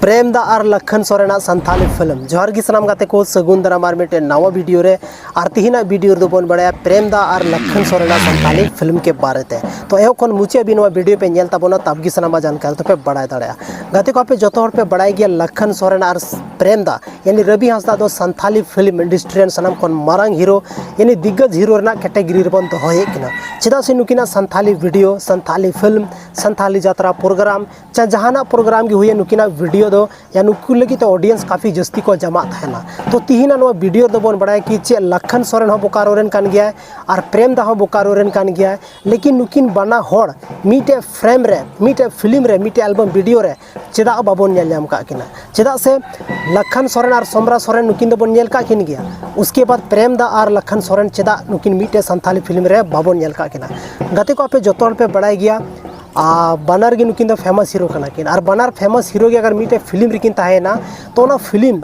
प्रेम दा और लखन सोरेना संथाली फिल्म जोहर की सनाम गाते को सगुन दरामार मिटे नवा वीडियो रे और तिहिना वीडियो दो बन बड़ाया प्रेम दा और लखन सोरेना संथाली फिल्म के बारे ते तो एहो कोन मुचे भी नवा वीडियो पे नेल ताबोना तब की सनामा जानकारी तो पे बड़ाय दाड़या गाते को पे जतो हर पे बड़ाय गया लखन सोरेना और प्रेम दा यानी रवि हांसदा दो संथाली फिल्म इंडस्ट्री रेन सनाम कोन मारांग हीरो यानी दिग्गज हीरो रना कैटेगरी रे बन तो होय किना चेदा से नुकिना संथाली वीडियो संथाली फिल्म संथाली यात्रा प्रोग्राम चा जहाना प्रोग्राम की हुई नुकिना वीडियो दो या नुकु लगी तो ऑडियंस काफ़ी जस्ती को जमा था तो तिहिना नो वीडियो दो बन बड़ा कि चे लखन सोरेन हो बोकारो रेन कान गया और प्रेम दा हो बोकारो रेन कान गया लेकिन नुकिन बना होड़ मीटे फ्रेम रे मीटे फिल्म रे मीटे एल्बम वीडियो रे चेदा बाबन नेल नाम का किना चेदा से लखन सोरेन और सोमरा सोरेन नुकिन दो बन नेल का किन गया उसके बाद प्रेम दा और लखन सोरेन चेदा नुकिन मीटे संथाली फिल्म रे बाबन नेल का किना गते को पे जोतोड़ पे बड़ाई गया बनार गी नुकिन फेमस हीरो कना किन और बनार फेमस हीरो की अगर मीटे फिल्म रिकिन ताहेना तो ना फिल्म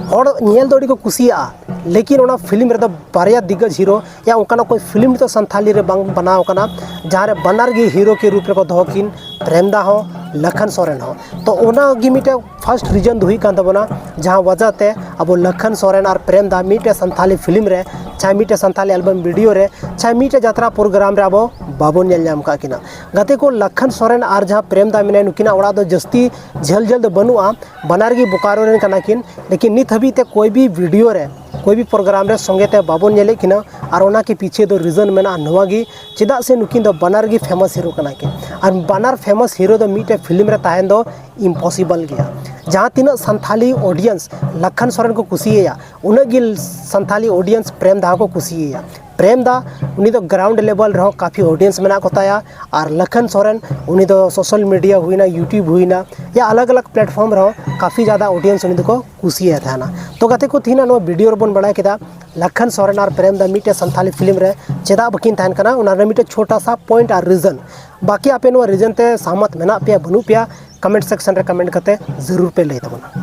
हर नेल दोड़ी को कुसिया लेकिन ओना फिल्म रे दो बारिया दिग्गज हीरो या उनका कोई फिल्म तो संथाली रे बांग बनाव कना जहाँ रे बनार गी हीरो के रूप रे को दो किन प्रेम दा हो लखन सोरेन हो तो ओना गी मीटे फर्स्ट रीजन दुही कान तबना जहाँ वजह ते अब लखन सोरेन और प्रेम दा मीटे संथाली फिल्म रे चाहे मीटे संथाली एल्बम वीडियो रे चाहे मीटे यात्रा प्रोग्राम रे अब बाबो नेल नाम का किना गते को लखन सोरेन और जहाँ प्रेम दा मिने नुकिना ओड़ा दो जस्ती झल झल दो बनुआ बनार गी बोकारो रेन कना किन लेकिन नित हबी ते कोई भी वीडियो रे कोई भी प्रोग्राम रे संगे ते बाबन नेले किना और ओना के पीछे दो रीजन मेना नवागी चेदा से नुकिन दो बनार गी फेमस हीरो कना के और बनार फेमस हीरो दो मीटे फिल्म रे ताहेन दो इम्पॉसिबल गया जहाँ तीन संथाली ऑडियंस लखन सोरेन को कुसिया उन्हें गिल संथाली ऑडियंस प्रेम दा को कुसिया प्रेम दा उनी दो ग्राउंड लेवल रहो काफ़ी ऑडियंस मेना कोताया और लखन सोरेन उनी दो सोशल मीडिया हुईना यूट्यूब हुईना या अलग अलग प्लेटफॉर्म रहो काफ़ी ज़्यादा ऑडियंस उनी को कुसिया था ना तो गाते को थी ना नो वीडियो बन बड़ा केदा लखन सोरेन और प्रेम दा मीटे संथाली फिल्म रे चेदा बकिन तहन कना उना रे मीटे छोटा सा पॉइंट और रीजन बाकी आपे नो रीजन ते सहमत मेना पे बनु पे कमेंट सेक्शन रे कमेंट करते जरूर पे लई तबना।